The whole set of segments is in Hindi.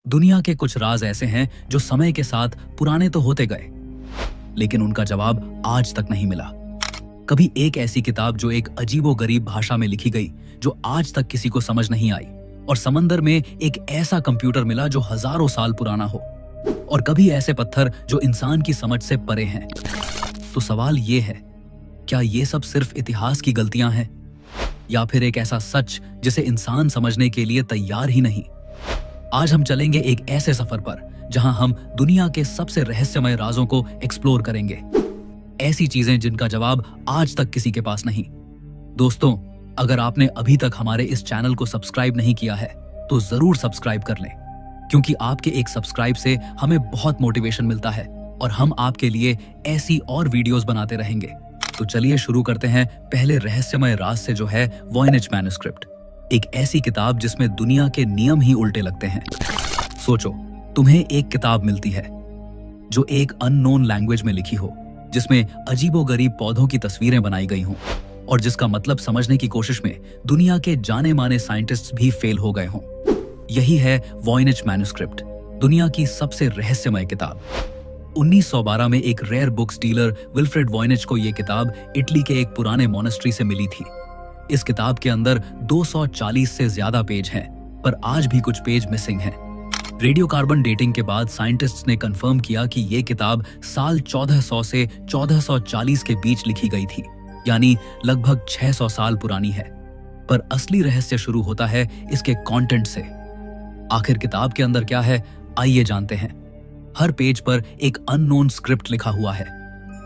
दुनिया के कुछ राज ऐसे हैं जो समय के साथ पुराने तो होते गए, लेकिन उनका जवाब आज तक नहीं मिला। कभी एक ऐसी किताब जो एक अजीबोगरीब भाषा में लिखी गई जो आज तक किसी को समझ नहीं आई, और समंदर में एक ऐसा कंप्यूटर मिला जो हजारों साल पुराना हो, और कभी ऐसे पत्थर जो इंसान की समझ से परे हैं। तो सवाल ये है, क्या ये सब सिर्फ इतिहास की गलतियां हैं, या फिर एक ऐसा सच जिसे इंसान समझने के लिए तैयार ही नहीं? आज हम चलेंगे एक ऐसे सफर पर जहां हम दुनिया के सबसे रहस्यमय राजों को एक्सप्लोर करेंगे, ऐसी चीजें जिनका जवाब आज तक किसी के पास नहीं। दोस्तों, अगर आपने अभी तक हमारे इस चैनल को सब्सक्राइब नहीं किया है तो जरूर सब्सक्राइब कर लें, क्योंकि आपके एक सब्सक्राइब से हमें बहुत मोटिवेशन मिलता है और हम आपके लिए ऐसी और वीडियोस बनाते रहेंगे। तो चलिए शुरू करते हैं पहले रहस्यमय राज से, जो है वॉयनेज मैन्युस्क्रिप्ट। एक ऐसी किताब जिसमें दुनिया के नियम ही उल्टे लगते हैं। सोचो, तुम्हें एक किताब मिलती है जो एक अननोन लैंग्वेज में लिखी हो, जिसमें अजीबोगरीब पौधों की तस्वीरें बनाई गई हों, और जिसका मतलब समझने की कोशिश में दुनिया के जाने माने साइंटिस्ट्स भी फेल हो गए हों। यही है वॉयनेज मैन्युस्क्रिप्ट, दुनिया की सबसे रहस्यमय किताब। 1912 में एक रेयर बुक्स डीलर विल्फ्रेड वॉयनेज को यह किताब इटली के एक पुराने मोनेस्ट्री से मिली थी। इस किताब के अंदर 240 से ज्यादा पेज हैं, पर आज भी कुछ पेज मिसिंग हैं। रेडियोकार्बन डेटिंग के बाद साइंटिस्ट्स ने कंफर्म किया कि यह किताब साल 1400 से 1440 के बीच लिखी गई थी, यानी लगभग 600 साल पुरानी है। पर असली रहस्य शुरू होता है इसके कंटेंट से। आखिर किताब के अंदर क्या है, आइए जानते हैं। हर पेज पर एक अननोन स्क्रिप्ट लिखा हुआ है।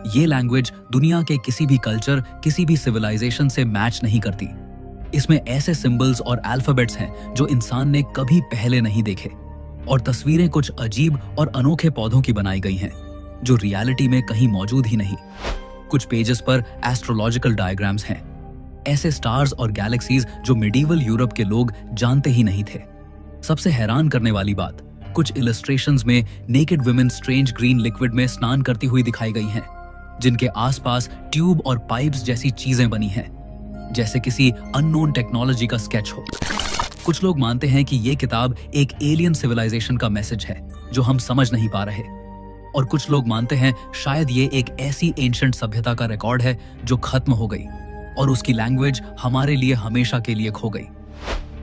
ये लैंग्वेज दुनिया के किसी भी कल्चर, किसी भी सिविलाइजेशन से मैच नहीं करती। इसमें ऐसे सिंबल्स और अल्फाबेट्स हैं जो इंसान ने कभी पहले नहीं देखे, और तस्वीरें कुछ अजीब और अनोखे पौधों की बनाई गई हैं जो रियलिटी में कहीं मौजूद ही नहीं। कुछ पेजेस पर एस्ट्रोलॉजिकल डायग्राम्स हैं, ऐसे स्टार्स और गैलेक्सीज जो मिडीवल यूरोप के लोग जानते ही नहीं थे। सबसे हैरान करने वाली बात, कुछ इलस्ट्रेशंस में naked women strange green liquid में स्नान करती हुई दिखाई गई हैं, जिनके आसपास ट्यूब और पाइप्स जैसी चीजें बनी हैं, जैसे किसी अननोन टेक्नोलॉजी का स्केच हो। कुछ लोग मानते हैं कि यह किताब एक एलियन सिविलाइजेशन का मैसेज है जो हम समझ नहीं पा रहे, और कुछ लोग मानते हैं शायद ये एक ऐसी एंशिएंट सभ्यता का रिकॉर्ड है जो खत्म हो गई और उसकी लैंग्वेज हमारे लिए हमेशा के लिए खो गई।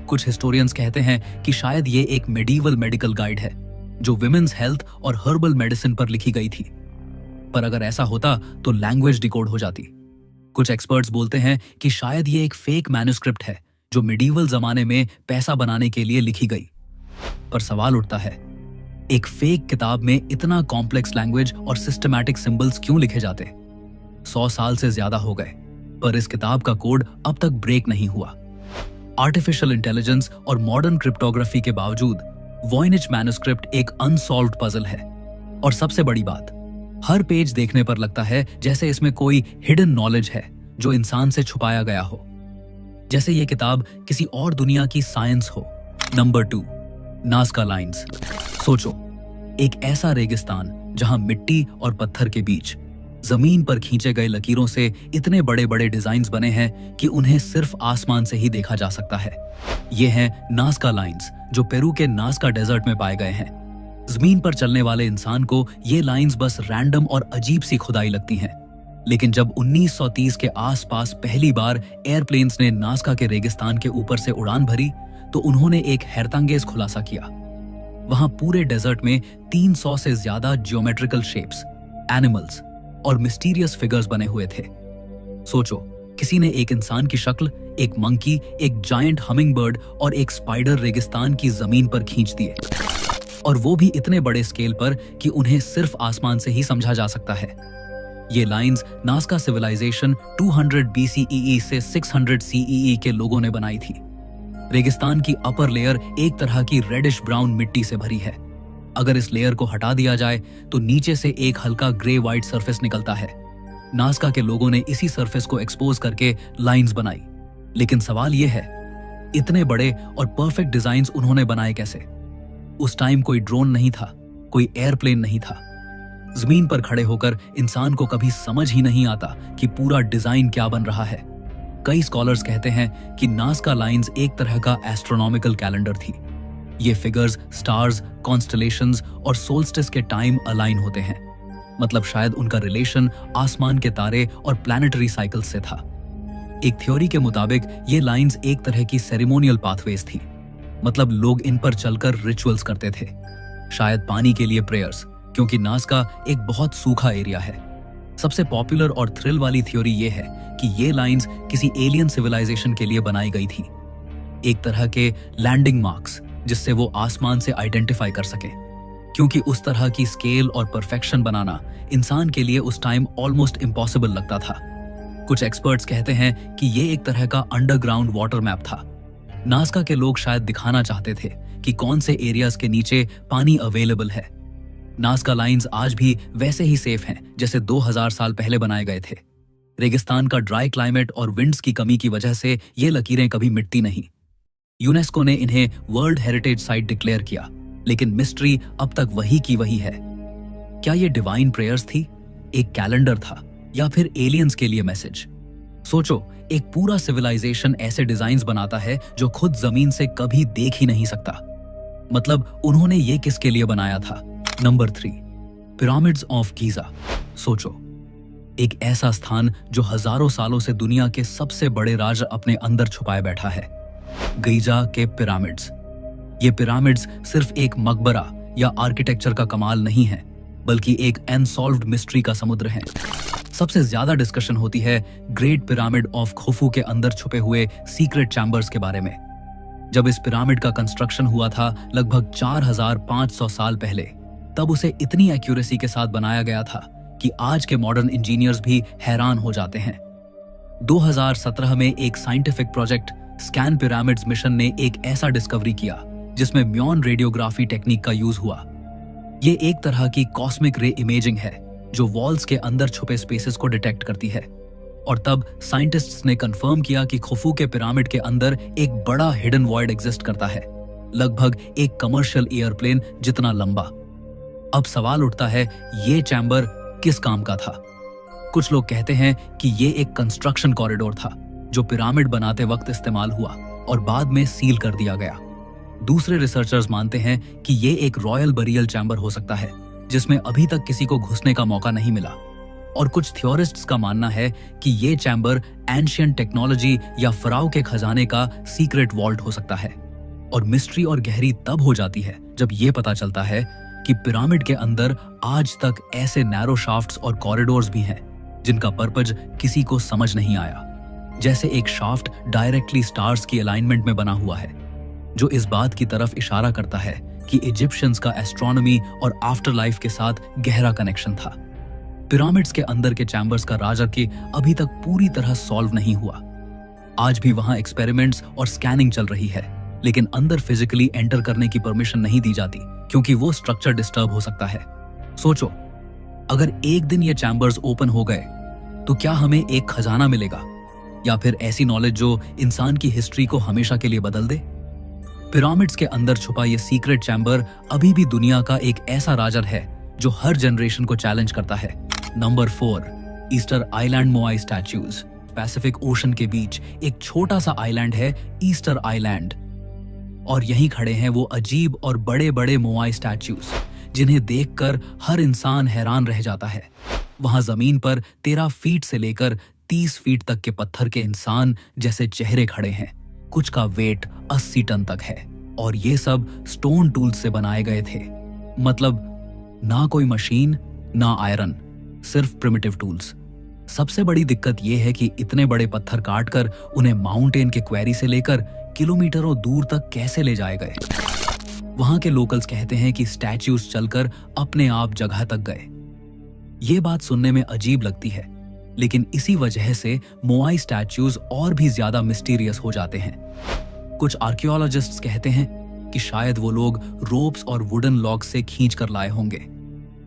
कुछ हिस्टोरियंस कहते हैं कि शायद ये एक मेडिवल मेडिकल गाइड है जो विमेन्स हेल्थ और हर्बल मेडिसिन पर लिखी गई थी, पर अगर ऐसा होता तो लैंग्वेज डिकोड हो जाती। कुछ एक्सपर्ट्स बोलते हैं कि शायद ये एक फेक मैन्युस्क्रिप्ट है जो मिडीवल जमाने में पैसा बनाने के लिए लिखी गई। पर सवाल उठता है, एक फेक किताब में इतना कॉम्प्लेक्स लैंग्वेज और सिस्टमैटिक सिंबल्स क्यों लिखे जाते? 100 साल से ज्यादा हो गए, पर इस किताब का कोड अब तक ब्रेक नहीं हुआ। आर्टिफिशियल इंटेलिजेंस और मॉडर्न क्रिप्टोग्राफी के बावजूद वॉयनेज मैन्युस्क्रिप्ट एक अनसॉल्व्ड पजल है। और सबसे बड़ी बात, हर पेज देखने पर लगता है जैसे इसमें कोई हिडन नॉलेज है जो इंसान से छुपाया गया हो, जैसे ये किताब किसी और दुनिया की साइंस हो। Number 2, Nazca lines. सोचो, एक ऐसा रेगिस्तान जहां मिट्टी और पत्थर के बीच जमीन पर खींचे गए लकीरों से इतने बड़े बड़े डिजाइन्स बने हैं कि उन्हें सिर्फ आसमान से ही देखा जा सकता है। ये हैं नाज़का लाइंस जो पेरू के नाज़का डेजर्ट में पाए गए हैं। जमीन पर चलने वाले इंसान को ये लाइंस बस रैंडम और अजीब सी खुदाई लगती हैं, लेकिन जब 1930 के आसपास पहली बार एयरप्लेन्स ने नाज़का के रेगिस्तान के ऊपर से उड़ान भरी तो उन्होंने एक हैरतअंगेज खुलासा किया। वहां पूरे डेजर्ट में 300 से ज्यादा जियोमेट्रिकल शेप्स, एनिमल्स और मिस्टीरियस फिगर्स बने हुए थे। सोचो, किसी ने एक इंसान की शक्ल, एक मंकी, एक जायंट हमिंगबर्ड और एक स्पाइडर रेगिस्तान की जमीन पर खींच दिए, और वो भी इतने बड़े स्केल पर कि उन्हें सिर्फ आसमान से ही समझा जा सकता है। ये लाइंस नाज़का सिविलाइजेशन 200 BCEE से 600 CEE के लोगों ने बनाई थी। रेगिस्तान की अपर लेयर एक तरह की रेडिश ब्राउन मिट्टी से भरी है। अगर इस लेयर को हटा दिया जाए तो नीचे से एक हल्का ग्रे व्हाइट सरफेस निकलता है। नाज़का के लोगों ने इसी सरफेस को एक्सपोज करके लाइंस बनाई। लेकिन सवाल यह है, इतने बड़े और परफेक्ट डिजाइन्स उन्होंने बनाए कैसे? उस टाइम कोई ड्रोन नहीं था, कोई एयरप्लेन नहीं था। जमीन पर खड़े होकर इंसान को कभी समझ ही नहीं आता कि पूरा डिजाइन क्या बन रहा है। कई स्कॉलर्स कहते हैं कि नाज़का लाइंस एक तरह का एस्ट्रोनॉमिकल कैलेंडर थी। ये फिगर्स स्टार्स, कॉन्स्टलेशंस और सोल्स्टिस के टाइम अलाइन होते हैं। मतलब शायद उनका रिलेशन आसमान के तारे और प्लैनेटरी साइकिल्स से था। एक थ्योरी के मुताबिक ये लाइंस एक तरह की सेरेमोनियल पाथवेज थी। मतलब लोग इन पर चलकर रिचुअल्स करते थे, शायद पानी के लिए प्रेयर्स, क्योंकि नाज़का एक बहुत सूखा एरिया है। सबसे पॉपुलर और थ्रिल वाली थ्योरी ये है कि ये लाइंस किसी एलियन सिविलाइजेशन के लिए बनाई गई थी, एक तरह के लैंडिंग मार्क्स, जिससे वो आसमान से आइडेंटिफाई कर सके। क्योंकि उस तरह की स्केल और परफेक्शन बनाना इंसान के लिए उस टाइम ऑलमोस्ट इम्पॉसिबल लगता था। कुछ एक्सपर्ट्स कहते हैं कि ये एक तरह का अंडरग्राउंड वाटर मैप था। नाज़का के लोग शायद दिखाना चाहते थे कि कौन से एरियाज के नीचे पानी अवेलेबल है। नाज़का लाइंस आज भी वैसे ही सेफ हैं जैसे 2000 साल पहले बनाए गए थे। रेगिस्तान का ड्राई क्लाइमेट और विंड्स की कमी की वजह से ये लकीरें कभी मिटती नहीं। यूनेस्को ने इन्हें वर्ल्ड हेरिटेज साइट डिक्लेयर किया, लेकिन मिस्ट्री अब तक वही की वही है। क्या ये डिवाइन प्रेयर्स थी, एक कैलेंडर था, या फिर एलियंस के लिए मैसेज? सोचो, एक पूरा सिविलाइजेशन ऐसे डिजाइन्स बनाता है जो खुद जमीन से कभी देख ही नहीं सकता। मतलब उन्होंने ये किसके लिए बनाया था? Number 3, pyramids of Giza. सोचो, एक ऐसा स्थान जो हजारों सालों से दुनिया के सबसे बड़े राज अपने अंदर छुपाए बैठा है। गीजा के पिरामिड्स। ये पिरामिड्स सिर्फ एक मकबरा या आर्किटेक्चर का कमाल नहीं है, बल्कि एक अनसॉल्व्ड मिस्ट्री का समुद्र है। सबसे ज्यादा डिस्कशन होती है ग्रेट पिरामिड ऑफ खुफू के अंदर छुपे हुए सीक्रेट चैम्बर्स के बारे में। जब इस पिरामिड का कंस्ट्रक्शन हुआ था लगभग 4500 साल पहले, तब उसे इतनी एक्यूरेसी के साथ बनाया गया था कि आज के मॉडर्न इंजीनियर्स भी हैरान हो जाते हैं। 2017 में एक scientific project scan pyramids mission ने एक ऐसा डिस्कवरी किया जिसमें म्योन रेडियोग्राफी टेक्निक का यूज हुआ। ये एक तरह की कॉस्मिक रे इमेजिंग है जो वॉल्स के अंदर छुपे स्पेसेस को डिटेक्ट करती है। और तब साइंटिस्ट्स ने कंफर्म किया कि खुफू के पिरामिड के अंदर एक बड़ा हिडन वॉइड एग्जिस्ट करता है, लगभग एक कमर्शियल एयरप्लेन जितना लंबा। अब सवाल उठता है, ये चैम्बर किस काम का था? कुछ लोग कहते हैं कि ये एक कंस्ट्रक्शन कॉरिडोर था जो पिरामिड बनाते वक्त इस्तेमाल हुआ और बाद में सील कर दिया गया। दूसरे रिसर्चर्स मानते हैं कि ये एक रॉयल बरियल चैम्बर हो सकता है जिसमें अभी तक किसी को घुसने का मौका नहीं मिला। और कुछ थ्योरिस्ट्स का मानना है कि ये चैम्बर एंशिएंट टेक्नोलॉजी या फराओ के खजाने का सीक्रेट वॉल्ट हो सकता है। और मिस्ट्री और गहरी तब हो जाती है जब ये पता चलता है कि पिरामिड के अंदर आज तक ऐसे नैरो शाफ्ट्स और कॉरिडोर्स भी हैं जिनका पर्पज किसी को समझ नहीं आया। जैसे एक शाफ्ट डायरेक्टली स्टार्स की अलाइनमेंट में बना हुआ है, जो इस बात की तरफ इशारा करता है कि इजिप्शियंस का एस्ट्रोनॉमी और आफ्टर लाइफ के साथ गहरा कनेक्शन था। पिरामिड्स के अंदर के चैम्बर्स का राज अभी तक पूरी तरह सॉल्व नहीं हुआ। आज भी वहां एक्सपेरिमेंट्स और स्कैनिंग चल रही है, लेकिन अंदर फिजिकली एंटर करने की परमिशन नहीं दी जाती क्योंकि वो स्ट्रक्चर डिस्टर्ब हो सकता है। सोचो, अगर एक दिन ये चैम्बर्स ओपन हो गए तो क्या हमें एक खजाना मिलेगा, या फिर ऐसी नॉलेज जो इंसान की हिस्ट्री को हमेशा के लिए बदल दे? पिरामिड्स के अंदर छुपा ये सीक्रेट चैम्बर अभी भी दुनिया का एक ऐसा राज है जो हर जनरेशन को चैलेंज करता है। Number 4, Easter Island moai statues. Pacific Ocean के बीच एक छोटा सा आइलैंड है ईस्टर आइलैंड, और यहीं खड़े हैं वो अजीब और बड़े बड़े मोआई स्टैच्यूज जिन्हें देखकर हर इंसान हैरान रह जाता है। वहां जमीन पर 13 फीट से लेकर 30 फीट तक के पत्थर के इंसान जैसे चेहरे खड़े हैं। कुछ का वेट 80 टन तक है, और ये सब स्टोन टूल्स से बनाए गए थे। मतलब ना कोई मशीन ना आयरन, सिर्फ प्रिमिटिव टूल्स। सबसे बड़ी दिक्कत यह है कि इतने बड़े पत्थर काटकर उन्हें माउंटेन के क्वेरी से लेकर किलोमीटरों दूर तक कैसे ले जाए गए। वहां के लोकल्स कहते हैं कि स्टैच्यूज चलकर अपने आप जगह तक गए। ये बात सुनने में अजीब लगती है, लेकिन इसी वजह से मोआई स्टैच्यूज और भी ज्यादा मिस्टीरियस हो जाते हैं। कुछ आर्कियोलॉजिस्ट्स कहते हैं कि शायद वो लोग रोप्स और वुडन लॉग्स से खींच कर लाए होंगे,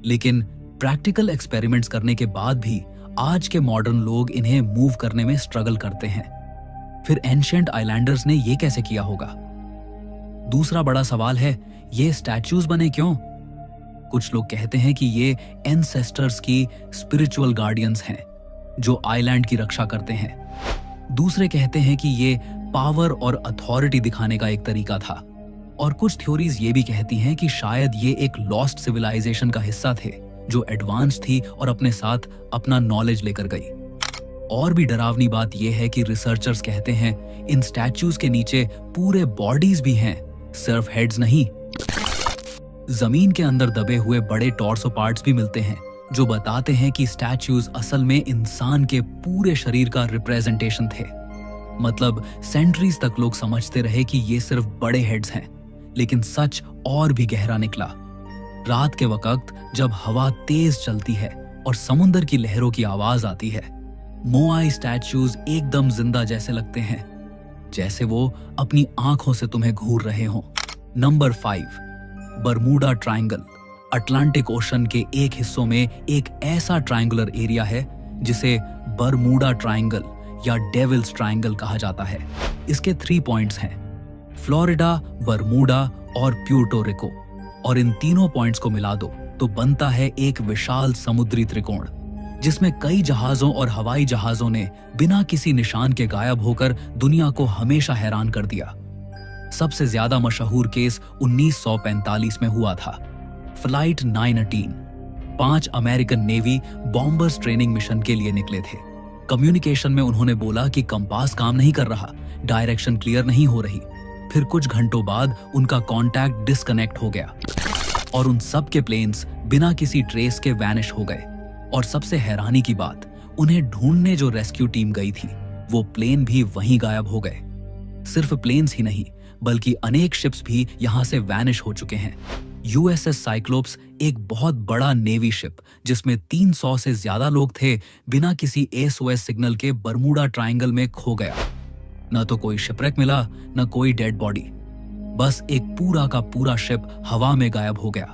लेकिन प्रैक्टिकल एक्सपेरिमेंट्स करने के बाद भी आज के मॉडर्न लोग इन्हें मूव करने में स्ट्रगल करते हैं। फिर एंशिएंट आइलैंडर्स ने ये कैसे किया होगा? दूसरा बड़ा सवाल है, ये स्टैच्यूज बने क्यों? कुछ लोग कहते हैं कि ये एंसेस्टर्स की स्पिरिचुअल गार्डियंस हैं जो आइलैंड की रक्षा करते हैं। दूसरे कहते हैं कि ये पावर और अथॉरिटी दिखाने का एक तरीका था। और कुछ थ्योरीज ये भी कहती हैं कि शायद ये एक लॉस्ट सिविलाइजेशन का हिस्सा थे जो एडवांस थी और अपने साथ अपना नॉलेज लेकर गई। और भी डरावनी बात यह है कि रिसर्चर्स कहते हैं इन स्टैच्यूज के नीचे पूरे बॉडीज भी हैं, सिर्फ हेड्स नहीं। जमीन के अंदर दबे हुए बड़े टॉर्सो पार्ट्स भी मिलते हैं जो बताते हैं कि स्टैच्यूज असल में इंसान के पूरे शरीर का रिप्रेजेंटेशन थे। मतलब सेंचुरीज तक लोग समझते रहे कि ये सिर्फ बड़े हेड्स हैं, लेकिन सच और भी गहरा निकला। रात के वक्त जब हवा तेज चलती है और समुद्र की लहरों की आवाज आती है, मोआई स्टैच्यूज एकदम जिंदा जैसे लगते हैं, जैसे वो अपनी आंखों से तुम्हें घूर रहे हों। Number 5, Bermuda triangle. Atlantic ocean के एक हिस्सों में एक ऐसा ट्रायंगुलर एरिया है जिसे बरमूडा ट्रायंगल या डेविल्स ट्रायंगल कहा जाता है। इसके 3 पॉइंट्स हैं, फ्लोरिडा, बरमूडा और प्यूर्टो रिको, और इन तीनों पॉइंट्स को मिला दो तो बनता है एक विशाल समुद्री त्रिकोण जिसमें कई जहाजों और हवाई जहाजों ने बिना किसी निशान के गायब होकर दुनिया को हमेशा हैरान कर दिया। सबसे ज्यादा मशहूर केस 1945 में हुआ था, flight 918। 5 American navy bombers training mission के लिए निकले थे। कम्युनिकेशन में उन्होंने बोला कि कंपास काम नहीं कर रहा, डायरेक्शन क्लियर नहीं हो रही। फिर कुछ घंटों बाद उनका कांटेक्ट डिस्कनेक्ट हो गया और उन सब के प्लेन्स बिना किसी ट्रेस के वैनिश हो गए। और सबसे हैरानी की बात, उन्हें ढूंढने जो रेस्क्यू टीम गई थी वो प्लेन भी वहीं गायब हो गए। सिर्फ प्लेन्स ही नहीं बल्कि अनेक शिप्स भी यहां से वैनिश हो चुके हैं। यूएसएस साइक्लोप्स एक बहुत बड़ा नेवी शिप जिसमें 300 से ज्यादा लोग थे बिना किसी एसओएस सिग्नल के बरमूडा ट्रायंगल में खो गया। न तो कोई शिपरेक मिला, न कोई डेड बॉडी, बस एक पूरा का पूरा शिप हवा में गायब हो गया।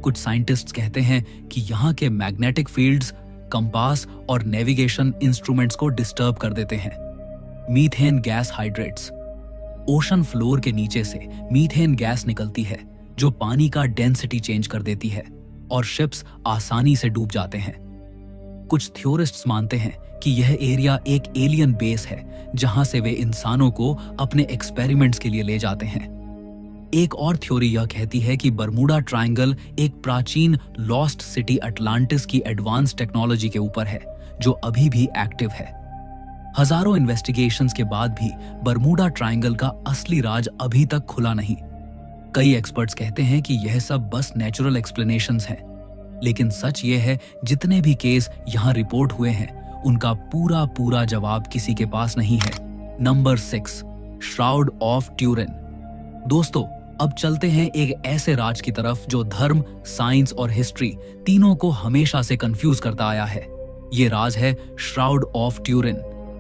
कुछ साइंटिस्ट्स कहते हैं कि यहाँ के मैग्नेटिक फील्ड्स कंपास और नेविगेशन इंस्ट्रूमेंट्स को डिस्टर्ब कर देते हैं। Methane gas hydrates. Ocean floor के नीचे से मीथेन गैस निकलती है जो पानी का डेंसिटी चेंज कर देती है और शिप्स आसानी से डूब जाते हैं। कुछ थ्योरिस्ट्स मानते हैं कि यह एरिया एक एलियन बेस है जहां से वे इंसानों को अपने एक्सपेरिमेंट्स के लिए ले जाते हैं। एक और थ्योरी यह कहती है कि बरमूडा ट्रायंगल एक प्राचीन लॉस्ट सिटी अटलांटिस की एडवांस टेक्नोलॉजी के ऊपर है जो अभी भी एक्टिव है। हजारों इन्वेस्टिगेशंस के बाद भी बरमूडा ट्रायंगल का असली राज अभी तक खुला नहीं। कई एक्सपर्ट्स कहते हैं कि यह सब बस नेचुरल एक्सप्लेनेशंस हैं, लेकिन सच यह है जितने भी केस यहां रिपोर्ट हुए हैं उनका पूरा पूरा जवाब किसी के पास नहीं है। Number 6, shroud of Turin. दोस्तों, अब चलते हैं एक ऐसे राज की तरफ जो धर्म, साइंस और हिस्ट्री तीनों को हमेशा से कंफ्यूज करता आया है। ये राज है श्राउड ऑफ ट्यूरिन,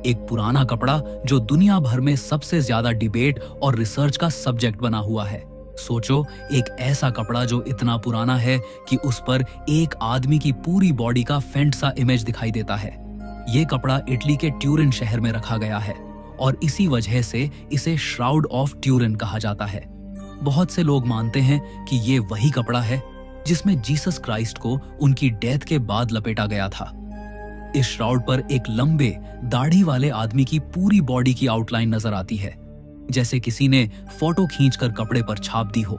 एक पुराना कपड़ा जो दुनिया भर में सबसे ज्यादा डिबेट और रिसर्च का सब्जेक्ट बना हुआ है। सोचो, एक ऐसा कपड़ा जो इतना पुराना है कि उस पर एक आदमी की पूरी बॉडी का फेंट सा इमेज दिखाई देता है। ये कपड़ा इटली के ट्यूरिन शहर में रखा गया है और इसी वजह से इसे श्राउड ऑफ ट्यूरिन कहा जाता है। बहुत से लोग मानते हैं कि ये वही कपड़ा है जिसमें जीसस क्राइस्ट को उनकी डेथ के बाद लपेटा गया था। इस श्राउड पर एक लंबे दाढ़ी वाले आदमी की पूरी बॉडी की आउटलाइन नजर आती है, जैसे किसी ने फोटो खींचकर कपड़े पर छाप दी हो।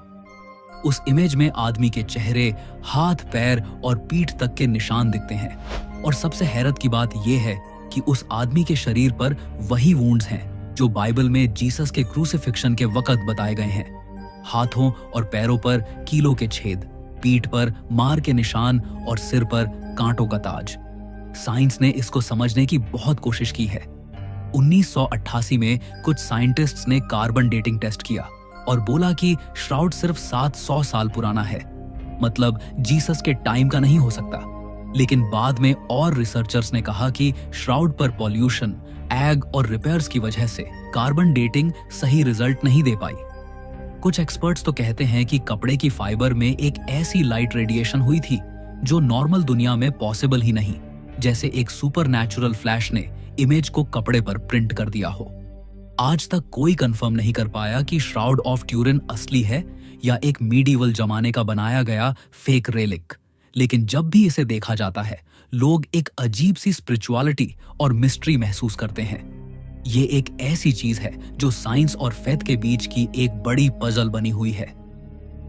उस इमेज में आदमी के चेहरे, हाथ, पैर और पीठ तक के निशान दिखते हैं। और सबसे हैरत की बात यह है कि उस आदमी के शरीर पर वही वुंड्स हैं जो बाइबल में जीसस के क्रूसिफिक्शन के वक्त बताए गए हैं। हाथों और पैरों पर कीलों के छेद, पीठ पर मार के निशान और सिर पर कांटों का ताज। साइंस ने इसको समझने की बहुत कोशिश की है। 1988 में कुछ साइंटिस्ट्स ने कार्बन डेटिंग टेस्ट किया और बोला कि श्राउड सिर्फ 700 साल पुराना है, मतलब जीसस के टाइम का नहीं हो सकता। लेकिन बाद में और रिसर्चर्स ने कहा कि श्राउड पर पॉल्यूशन, एग और रिपेयर्स की वजह से कार्बन डेटिंग सही रिजल्ट नहीं दे पाई। कुछ एक्सपर्ट्स तो कहते हैं कि कपड़े की फाइबर में एक ऐसी लाइट रेडिएशन हुई थी जो नॉर्मल दुनिया में पॉसिबल ही नहीं, जैसे एक सुपरनैचुरल फ्लैश ने इमेज को कपड़े पर प्रिंट कर दिया हो। आज तक कोई कंफर्म नहीं कर पाया कि श्राउड ऑफ ट्यूरिन असली है या एक मीडिवल जमाने का बनाया गया फेक रेलिक। लेकिन जब भी इसे देखा जाता है, लोग एक अजीब सी स्पिरिचुअलिटी और मिस्ट्री महसूस करते हैं। ये एक ऐसी चीज है जो साइंस और फेथ के बीच की एक बड़ी पजल बनी हुई है।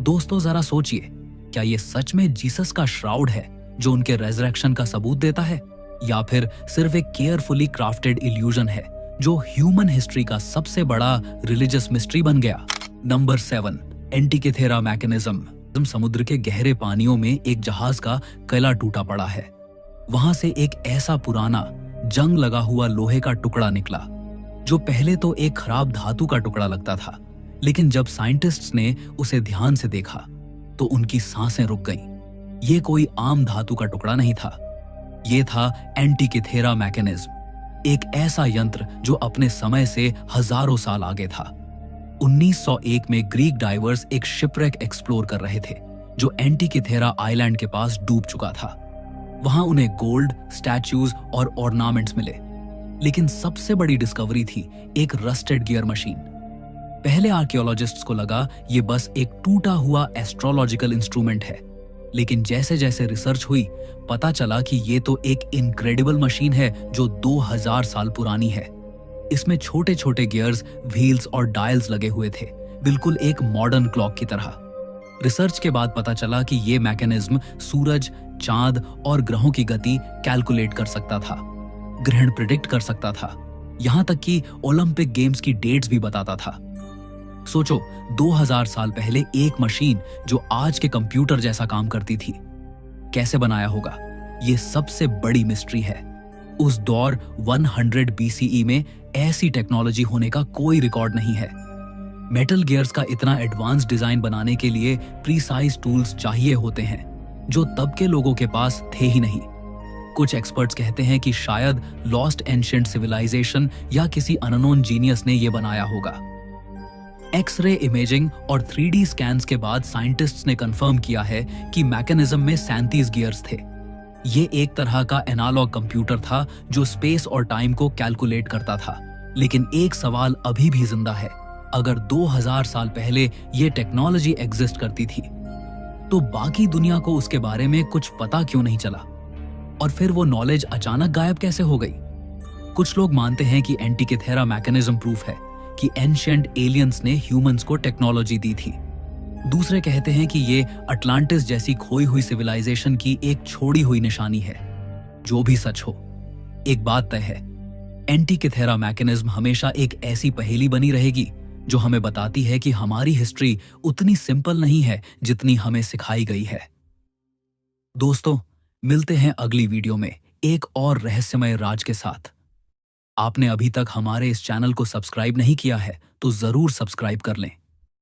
दोस्तों जरा सोचिए, क्या ये सच में जीसस का श्राउड है जो उनके रेजरेक्शन का सबूत देता है, या फिर सिर्फ एक केयरफुली क्राफ्टेड इल्यूजन है जो ह्यूमन हिस्ट्री का सबसे बड़ा रिलीजियस मिस्ट्री बन गया? Number 7, Antikythera mechanism. समुद्र के गहरे पानियों में एक जहाज का कैला टूटा पड़ा है। वहां से एक ऐसा पुराना जंग लगा हुआ लोहे का टुकड़ा निकला जो पहले तो एक खराब धातु का टुकड़ा लगता था, लेकिन जब साइंटिस्ट्स ने उसे ध्यान से देखा तो उनकी सांसें रुक गईं। ये कोई आम धातु का टुकड़ा नहीं था, ये था एंटिकेथेरा मैकेनिज्म, एक ऐसा यंत्र जो अपने समय से हजारों साल आगे था। 1901 में ग्रीक डाइवर्स एक शिपरेक एक्सप्लोर कर रहे थे जो एंटिकेथेरा आइलैंड के पास डूब चुका था। वहां उन्हें गोल्ड, स्टैच्यूज और ऑर्नामेंट्स मिले, लेकिन सबसे बड़ी डिस्कवरी थी एक रस्टेड गियर मशीन। पहले आर्कियोलॉजिस्ट्स को लगा ये बस एक टूटा हुआ एस्ट्रोलॉजिकल इंस्ट्रूमेंट है, लेकिन जैसे जैसे रिसर्च हुई पता चला कि ये तो एक इनक्रेडिबल मशीन है जो 2000 साल पुरानी है। इसमें छोटे छोटे गियर्स, व्हील्स और डायल्स लगे हुए थे, बिल्कुल एक मॉडर्न क्लॉक की तरह। रिसर्च के बाद पता चला कि ये मैकेनिज्म सूरज, चांद और ग्रहों की गति कैलकुलेट कर सकता था, ग्रहण प्रिडिक्ट कर सकता था, यहां तक कि ओलंपिक गेम्स की डेट्स भी बताता था। सोचो, 2000 साल पहले एक मशीन जो आज के कंप्यूटर जैसा काम करती थी, कैसे बनाया होगा? ये सबसे बड़ी मिस्ट्री है। उस दौर 100 BCE में ऐसी टेक्नोलॉजी होने का कोई रिकॉर्ड नहीं है। मेटल गियर्स का इतना एडवांस डिजाइन बनाने के लिए प्रीसाइज टूल्स चाहिए होते हैं जो तब के लोगों के पास थे ही नहीं। कुछ एक्सपर्ट्स कहते हैं कि शायद लॉस्ट एंशिएंट सिविलाइजेशन या किसी अननोन जीनियस ने यह बनाया होगा। एक्सरे इमेजिंग और 3D स्कैन्स के बाद साइंटिस्ट्स ने कंफर्म किया है कि मैकेनिज्म में 37 गियर्स थे। ये एक तरह का एनालॉग कंप्यूटर था जो स्पेस और टाइम को कैलकुलेट करता था। लेकिन एक सवाल अभी भी जिंदा है, अगर 2000 साल पहले ये टेक्नोलॉजी एग्जिस्ट करती थी तो बाकी दुनिया को उसके बारे में कुछ पता क्यों नहीं चला? और फिर वो नॉलेज अचानक गायब कैसे हो गई? कुछ लोग मानते हैं कि एंटिकेथेरा मैकेनिज्म प्रूफ है कि एंशिएंट एलियंस ने ह्यूमंस को टेक्नोलॉजी दी थी। दूसरे कहते हैं कि ये अटलांटिस जैसी खोई हुई सिविलाइजेशन की एक छोड़ी हुई निशानी है। जो भी सच हो, एक बात तय है, एंटिकेथेरा मैकेनिज्म हमेशा एक ऐसी पहेली बनी रहेगी जो हमें बताती है कि हमारी हिस्ट्री उतनी सिंपल नहीं है जितनी हमें सिखाई गई है। दोस्तों, मिलते हैं अगली वीडियो में एक और रहस्यमय राज के साथ। आपने अभी तक हमारे इस चैनल को सब्सक्राइब नहीं किया है तो जरूर सब्सक्राइब कर लें।